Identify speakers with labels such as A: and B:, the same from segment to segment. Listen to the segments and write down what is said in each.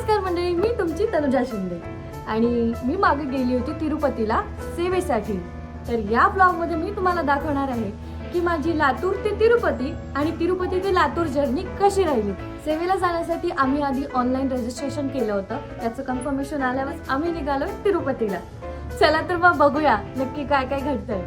A: नमस्कार मंडळी, मी तुमची तनुजा शिंदे आणि मी मागे गेली होती तिरुपतीला सेवेसाठी. तर या ब्लॉगमध्ये मी तुम्हाला दाखवणार आहे की माझी लातूर ते तिरुपती आणि तिरुपती ते लातूर जर्नी कशी राहिली. सेवेला जाण्यासाठी आम्ही आधी ऑनलाईन रजिस्ट्रेशन केलं होतं. त्याचं कन्फर्मेशन आल्यावर आम्ही निघालो तिरुपतीला. चला तर मग बघूया नक्की काय काय घडतंय.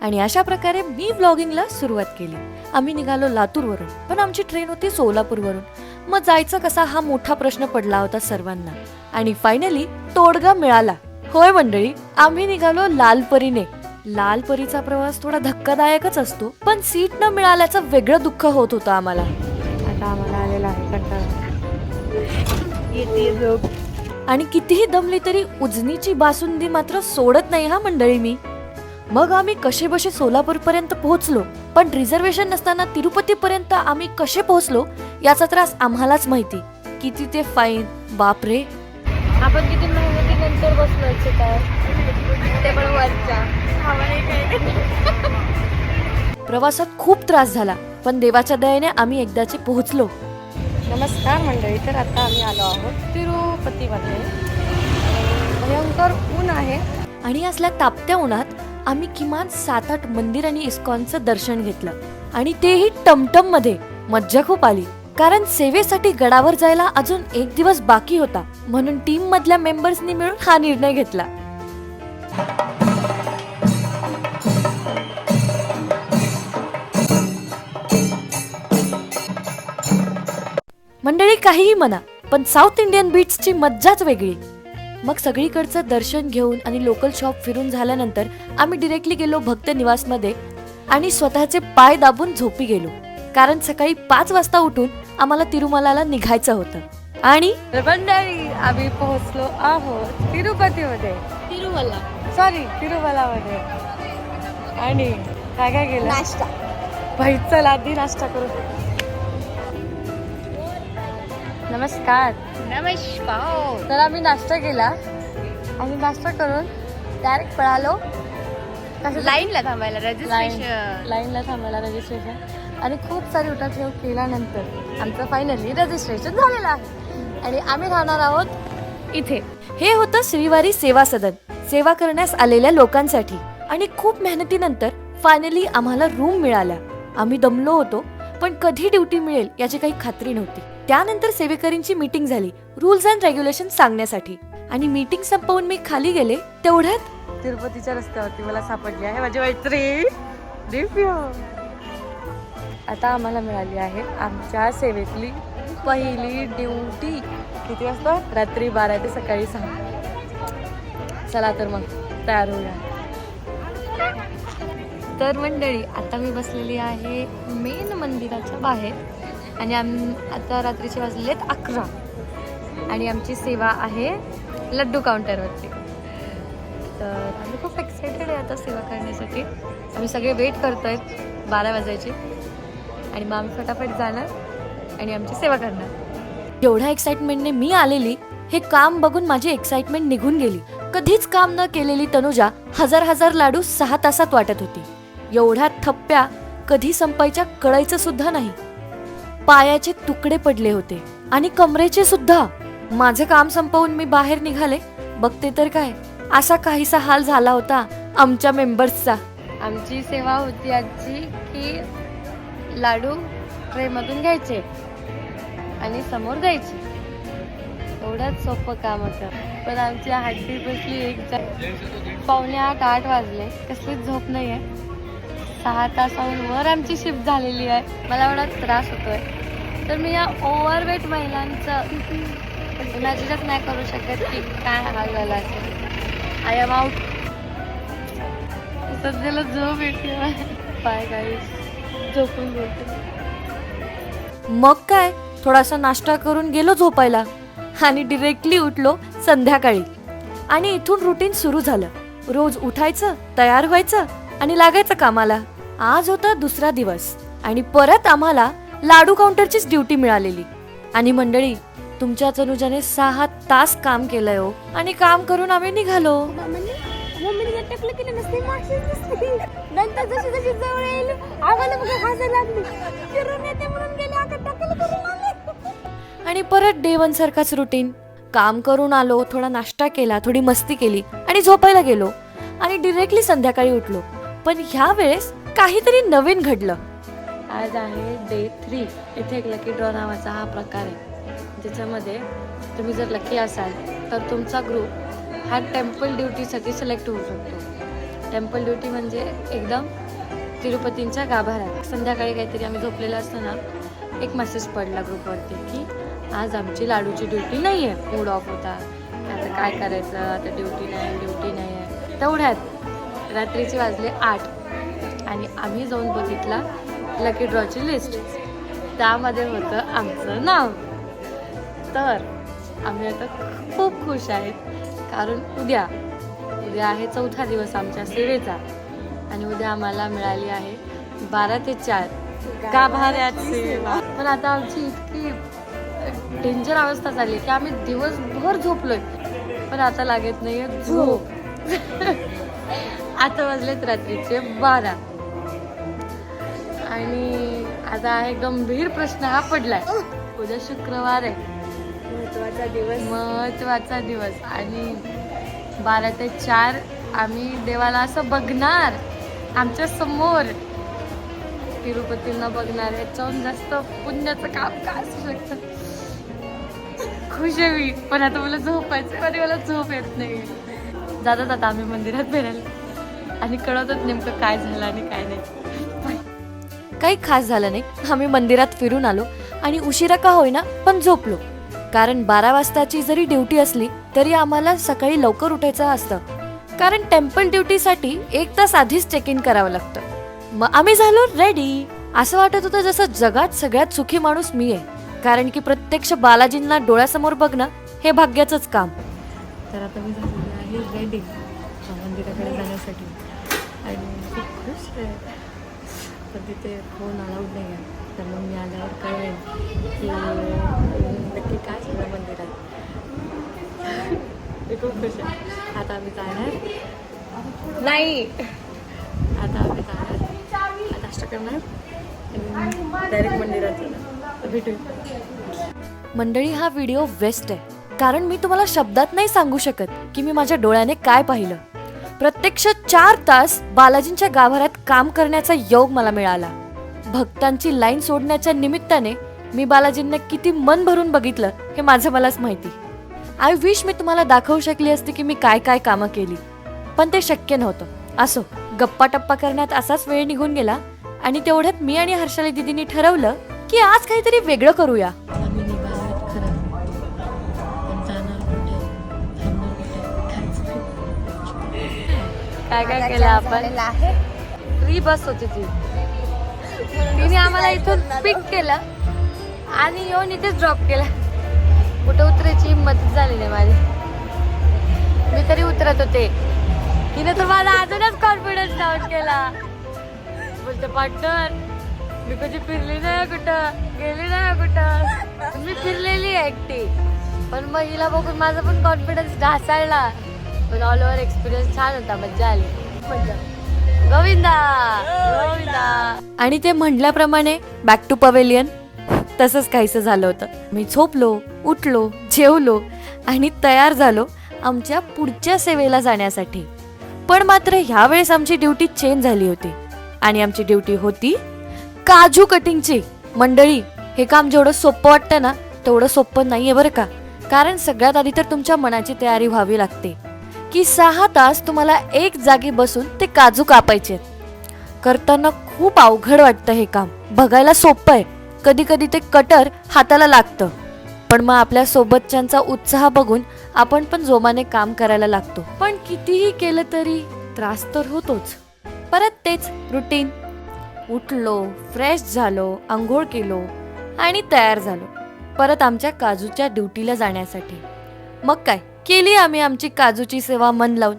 A: आणि अशा प्रकारे मी ब्लॉगिंगला सुरुवात केली. आम्ही निघालो लातूरवरून, पण आमची ट्रेन होती सोलापूरवरून. मग जायचं कसा हा मोठा प्रश्न पडला होता सर्वांना. आणि फायनली तोडगा मिळाला. होय मंडळी, आम्ही निघालो लालपरीने. लालपरीचा प्रवास थोडा धक्कादायकच असतो, पण सीट न मिळाल्याचं वेगळं दुःख होत होतं आम्हाला. आता आम्हाला आलेला आहे कंटाळा. आणि कितीही दमली तरी उजनीची बासुंदी मात्र सोडत नाही हा मंडळी मी. मग आम्ही कसेबसे सोलापूर पर्यंत पोहोचलो, पण रिझर्वेशन नसताना तिरुपती पर्यंत आम्ही कसे पोहोचलो याचा त्रास आम्हालाच माहिती. किती ते फाईन, बापरे. आपण किती मेहनतीनंतर बसलो ते पण वरच्या. प्रवासात खूप त्रास झाला, पण देवाच्या दयेने आम्ही एकदाचे पोहोचलो.
B: नमस्कार मंडळी, तर आता आम्ही आलो आहोत तिरुपतीमध्ये. भयंकर ऊन आहे
A: आणि असल्या तापत्या उन्हात आम्ही किमान 7-8 मंदिर आणि इस्कॉनचं दर्शन घेतलं, आणि तेही टमटम मध्ये. मज्जा खूप आली, कारण सेवेसाठी गडावर जायला अजून 1 दिवस बाकी होता. म्हणून टीम मधल्या मेंबर्सनी मिळून हा निर्णय घेतला. मंडळी काहीही म्हणा, पण साऊथ इंडियन बीचची मज्जाच वेगळी. मग सगळीकडचं दर्शन घेऊन आणि लोकल शॉप फिरून झाल्यानंतर आम्ही डिरेक्टली गेलो भक्त निवासमध्ये आणि स्वतःचे पाय दाबून झोपी गेलो, कारण सकाळी 5 वाजता उठून आम्हाला तिरुमलाला निघायचं होतं. आणि
B: मंडळी आम्ही पोहोचलो आहोत तिरुपतीमध्ये. तिरुमलामध्ये. आणि काय काय केलं?
A: नाश्ता.
B: भाई चला आधी नाश्ता करू. नमस्कार. तर आम्ही नाश्ता केला आणि नाश्ता करून डायरेक्ट पळालो
C: लाईनला थांबायला
B: रजिस्ट्रेशन. आणि खूप सारी उठाठेव केल्यानंतर आमचं फायनली रजिस्ट्रेशन झालेलं आहे आणि आम्ही राहणार आहोत इथे.
A: हे होतं श्रीवारी सेवा सदन, सेवा करण्यास आलेल्या लोकांसाठी. आणि खूप मेहनतीनंतर फायनली आम्हाला रूम मिळाल्या. आम्ही दमलो होतो, पण कधी ड्युटी मिळेल याची काही खात्री नव्हती. त्यानंतर सेवेकरींची मीटिंग झाली रूल्स अँड रेग्युलेशन सांगण्यासाठी. आणि मीटिंग संपवून मी खाली गेले तेवढ्यात
B: तिरुपतीच्या रस्त्यावरती मला सापडली आहे माझी मैत्री दिव्या. आता आम्हाला मिळाली आहे आमच्या सेवेतली पहिली ड्युटी. किती वाजता? रात्री 12 ते सकाळी 6. चला तर मग तयार होऊया. तर मंडळी आता मी बसलेली आहे मेन मंदिराच्या बाहेर आणि आता रात्रीचे वाजलेले आहेत 11 आणि आमची सेवा आहे लड्डू काउंटरवरती. तर आम्ही खूप एक्सायटेड आहे आता सेवा करण्यासाठी. आम्ही सगळे वेट करतोय 12 वाजायची आणि मग आम्ही फटाफट जाणार आणि आमची सेवा करणार.
A: एवढ्या एक्साइटमेंटने मी आलेली, हे काम बघून माझी एक्साइटमेंट निघून गेली. कधीच काम न केलेली तनुजा हजार लाडू 6 तासात वाटत होती. एवढ्या थप्प्या कधी संपायच्या कळायचं सुद्धा नाही. पायाचे तुकडे पडले होते आणि कमरेचे सुद्धा. माझे काम संपवून मी बाहेर निघाले, बघते तर काय असा काहीसा हाल झाला होता आमच्या मेंबर्सचा.
B: आमची सेवा होती आजची की लाडू ट्रेमधून घ्यायचे आणि समोर द्यायचे. एवढंच सोपं काम होतं, पण आमची हड्डी बसली 7:45-8 वाजले. कसलीच झोप नाही आहे. 6 तासांवर आमची शिफ्ट झालेली आहे. मला एवढा त्रास होतोय, तर मी या ओव्हरवेट महिलांचं इमॅजिनच नाही करू शकत की काय हाल झाला असेल. I am out. सध्याला झोप येते. पाय गाईस झोपून बोलते.
A: मग काय, थोडासा नाश्ता करून गेलो झोपायला आणि डिरेक्टली उठलो संध्याकाळी. आणि इथून रुटीन सुरू झालं. रोज उठायचं, तयार व्हायचं आणि लागायचं कामाला. आज होता दुसरा दिवस आणि परत आम्हाला लाडू काउंटरचीच ड्युटी मिळालेली. आणि मंडळी, तुमच्या तनुजाने 6 तास काम केलंय हो. आणि काम करून आम्ही निघालो.
C: नंतर जशी जशी जवळ येईल आम्हाला बघा हसायला लागली. फिरून येते म्हणून गेले, आता टाकलं करून आले.
A: आणि परत डे 1 सारखाच रुटीन. काम करून आलो, थोडा नाश्ता केला, थोडी मस्ती केली आणि झोपायला गेलो आणि डिरेक्टली संध्याकाळी उठलो. पण ह्या वेळेस काहीतरी नवीन घडलं. आज आहे डे 3. इथे एक लकी ड्रॉ नावाचा हा प्रकार आहे, ज्याच्यामध्ये तुम्ही जर लकी असाल तर तुमचा ग्रुप हा टेम्पल ड्युटीसाठी सिलेक्ट होऊ शकतो. टेम्पल ड्युटी म्हणजे एकदम तिरुपतींच्या गाभाऱ्यात. संध्याकाळी काहीतरी आम्ही झोपलेलं असताना एक मेसेज पडला ग्रुपवरती की आज आमची लाडूची ड्युटी नाही आहे. मूड ऑफ होता, आता काय करायचं, आता ड्युटी नाही आहे. तेवढ्यात रात्रीचे वाजले 8 आणि आम्ही जाऊन बघितला लकी ड्रॉची लिस्ट. त्यामध्ये होतं आमचं नाव. तर आम्ही आता खूप खुश आहेत, कारण उद्या आहे 4था दिवस आमच्या सेवेचा आणि उद्या आम्हाला मिळाली आहे 12 ते 4 गाभाऱ्यात सेवा. पण आता आमची इतकी डेंजर अवस्था झाली की आम्ही दिवसभर झोपलोय, पण आता लागत नाहीये झोप. आता वाजलेत रात्रीचे 12 आणि आता आहे गंभीर प्रश्न हा पडलाय. उद्या शुक्रवार आहे, महत्वाचा दिवस आणि 12 ते 4 आम्ही देवाला असं बघणार आमच्या समोर. तिरुपतींना बघणार. याच्याहून जास्त पुण्याचं काम काय असू शकतं. खुश आहे मी, पण आता मला झोपायचं आणि मला झोप येत नाही. जाता आम्ही मंदिरात फिरायला आणि कळतच नेमकं काय झालं आणि काय नाही. काही खास झालं नाही. आम्ही मंदिरात फिरून आलो आणि उशिरा का होईना पण झोपलो, कारण 12 वाजताची जरी ड्युटी असली तरी आम्हाला सकाळी लवकर उठायचं असतं, कारण टेम्पल ड्युटीसाठी 1 तास आधीच चेक इन करावं लागतं. मग आम्ही झालो रेडी. असं वाटत होतं जसं जगात सगळ्यात सुखी माणूस मी आहे, कारण की प्रत्यक्ष बालाजींना डोळ्यासमोर बघणं हे भाग्याचंच काम. तर आता मी झालेली आहे रेडी मंदिराकडे जाण्यासाठी आणि खूप खुश आहे. पण तिथे फोन अलाउड नाही आहे, तर मग मी आल्यावर कळेल की नक्की काय झालं मंदिरात. मी खूप खुश आहे. आता आम्ही जाणार नाही, आता आम्ही जाणार नाश्ता करणार आणि डायरेक्ट मंदिरात जाणार. भेटूया. मंडळी, हा व्हिडिओ बेस्ट आहे, कारण मी तुम्हाला शब्दात नाही सांगू शकत की मी माझ्या डोळ्याने काय पाहिलं. प्रत्यक्ष 4 तास बालाजींच्या गाभाऱ्यात काम करण्याचा योग मला मिळाला. भक्तांची लाईन सोडण्याच्या निमित्ताने मी बालाजींना किती मन भरून बघितलं हे माझं मलाच माहिती. आय विश मी तुम्हाला दाखवू शकली असती की मी काय काय कामं केली, पण ते शक्य नव्हतं. असो, गप्पा टप्पा करण्यात असाच वेळ निघून गेला आणि तेवढ्यात मी आणि हर्षाली दिदीने ठरवलं की आज काहीतरी वेगळं करूया. काय काय केलं आपण. फ्री बस होती ती, तिने आम्हाला इथून पिक केलं आणि येऊन इथेच ड्रॉप केला. कुठं उतरायची हिंमत झाली नाही माझी. मी तरी उतरत होते, तिने तर माझा अजूनच कॉन्फिडन्स डाऊन केला. बोलते पार्टनर मी कधी फिरली नाही कुठं, गेली नाही कुठं. मी फिरलेली आहे एकटी, पण मग हिला बघून माझा पण कॉन्फिडन्स ढासळला. पण ऑल ओव्हर एक्सपिरियन्स छान होता, मज्जा आली. गोविंदा गोविंदा. आणि ते म्हटल्याप्रमाणे बॅक टू पवेलियन तसंच काहीसं झालं होतं. मी झोपलो, उठलो, जेवलो आणि तयार झालो आमच्या पुढच्या सेवेला जाण्यासाठी. पण मात्र ह्यावेळेस आमची ड्युटी चेंज झाली होती आणि आमची ड्युटी होती काजू कटिंगची. मंडळी, हे काम जेवढं सोपं वाटतं ना तेवढं सोपं नाहीये बरं का, कारण सगळ्यात आधी तर तुमच्या मनाची तयारी व्हावी लागते की 6 तास तुम्हाला एक जागी बसून ते काजू कापायचे. करताना खूप अवघड वाटतं हे काम. बघायला सोपं आहे, कधी कधी ते कटर हाताला लागतं, पण मग आपल्या सोबतच्यांचा उत्साह बघून आपण पण जोमाने काम करायला लागतो. पण कितीही केलं तरी त्रास तर होतोच. परत तेच रुटीन. उठलो, फ्रेश झालो, आंघोळ केलो आणि तयार झालो परत आमच्या काजूच्या ड्युटीला जाण्यासाठी. मग काय केली आम्ही आमची काजूची सेवा मन लावून.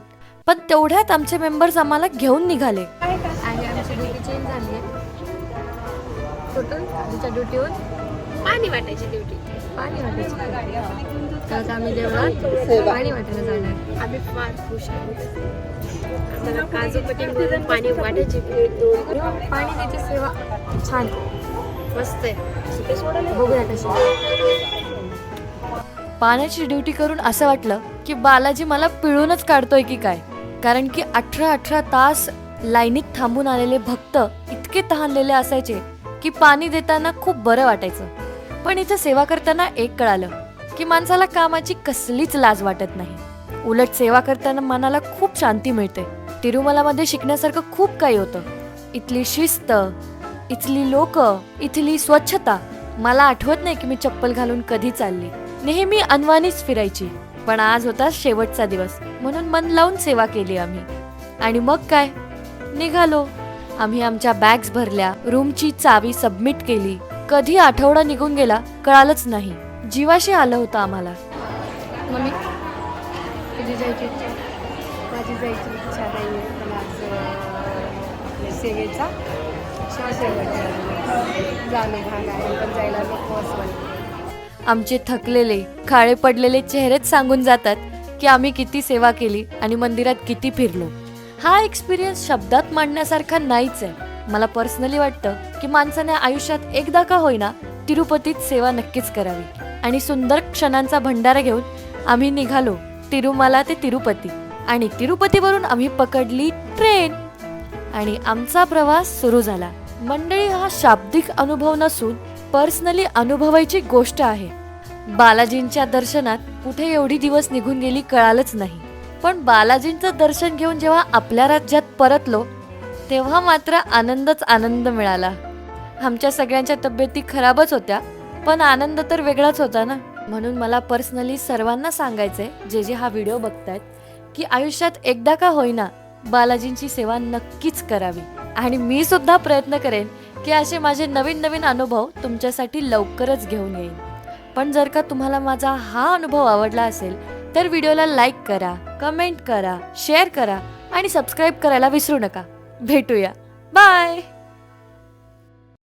A: पण तेवढ्यात आमचे मेंबर्स आम्हाला घेऊन निघाले आणि आमची ड्युटी चेंज झाली आहे. टोटल आमच्या ड्युटीवर पाणी वाटायची ड्युटी. पाणी वाटायची तर आम्ही देवळात पाणी वाटायला जाणार.
C: आम्ही फार खुश आहोत. आम्हाला काजू कटिंग पाणी वाटायची
A: पाणी त्याची सेवा छान मस्त आहे. बघूया कशी.
B: पाण्याची ड्युटी करून असं वाटलं की बालाजी मला पिळूनच काढतोय की काय. कारण की 18 तास लाईनीत थांबून आलेले भक्त इतके तहानलेले असायचे की पाणी देताना खूप बरं वाटायचं. पण इथं सेवा करताना एक कळालं की माणसाला कामाची कसलीच लाज वाटत नाही. उलट सेवा करताना मनाला खूप शांती मिळते. तिरुमलामध्ये शिकण्यासारखं खूप काही होतं. इथली शिस्त, इथली लोक, इथली स्वच्छता. मला आठवत नाही की मी चप्पल घालून कधी चालली. नेहमी अनवाणीच फिरायची. पण आज होता शेवटचा दिवस म्हणून मन लावून सेवा केली आम्ही. आणि मग काय, निघालो. आम्ही आमच्या बॅग्स भरल्या, रूमची चावी सबमिट केली. कधी आठवडा निघून गेला कळालंच नाही. जीवाशी आलं होतं आम्हाला.
C: मम्मी तुझी जायची इच्छा? माझी जायची इच्छा नाही आहे. मला आज सेवेचा जाणं भाग आहे, पण जायला नको असं वाटतं.
B: आमचे थकलेले काळे पडलेले चेहरेच सांगून जातात की आम्ही किती सेवा केली आणि मंदिरात किती फिरलो. हा एक्सपिरियन्स शब्दात मांडण्यासारखा नाहीच आहे. मला पर्सनली वाटतं की माणसाने आयुष्यात एकदा का होईना तिरुपतीत सेवा नक्कीच करावी. आणि सुंदर क्षणांचा भंडारा घेऊन आम्ही निघालो तिरुमला ते तिरुपती. आणि तिरुपतीवरून आम्ही पकडली ट्रेन आणि आमचा प्रवास सुरू झाला. मंडळी, हा शाब्दिक अनुभव नसून पर्सनली अनुभवायची गोष्ट आहे. बालाजींच्या दर्शनात कुठे एवढी दिवस निघून गेली कळालंच नाही. पण बालाजींचं दर्शन घेऊन जेव्हा आपल्या राज्यात परतलो तेव्हा मात्र आनंदच आनंद मिळाला. आमच्या सगळ्यांच्या तब्येती खराबच होत्या, पण आनंद तर वेगळाच होता ना. म्हणून मला पर्सनली सर्वांना सांगायचंय, जे जे हा व्हिडिओ बघतायत, की आयुष्यात एकदा का होईना बालाजींची सेवा नक्कीच करावी. आणि मी सुद्धा प्रयत्न करेन की असे माझे नवीन नवीन अनुभव तुमच्यासाठी लवकरच घेऊन येईन. पण जर का तुम्हाला माझा हा अनुभव आवडला असेल तर व्हिडिओला लाईक करा, कमेंट करा, शेअर करा आणि सबस्क्राईब करायला विसरू नका. भेटूया. बाय.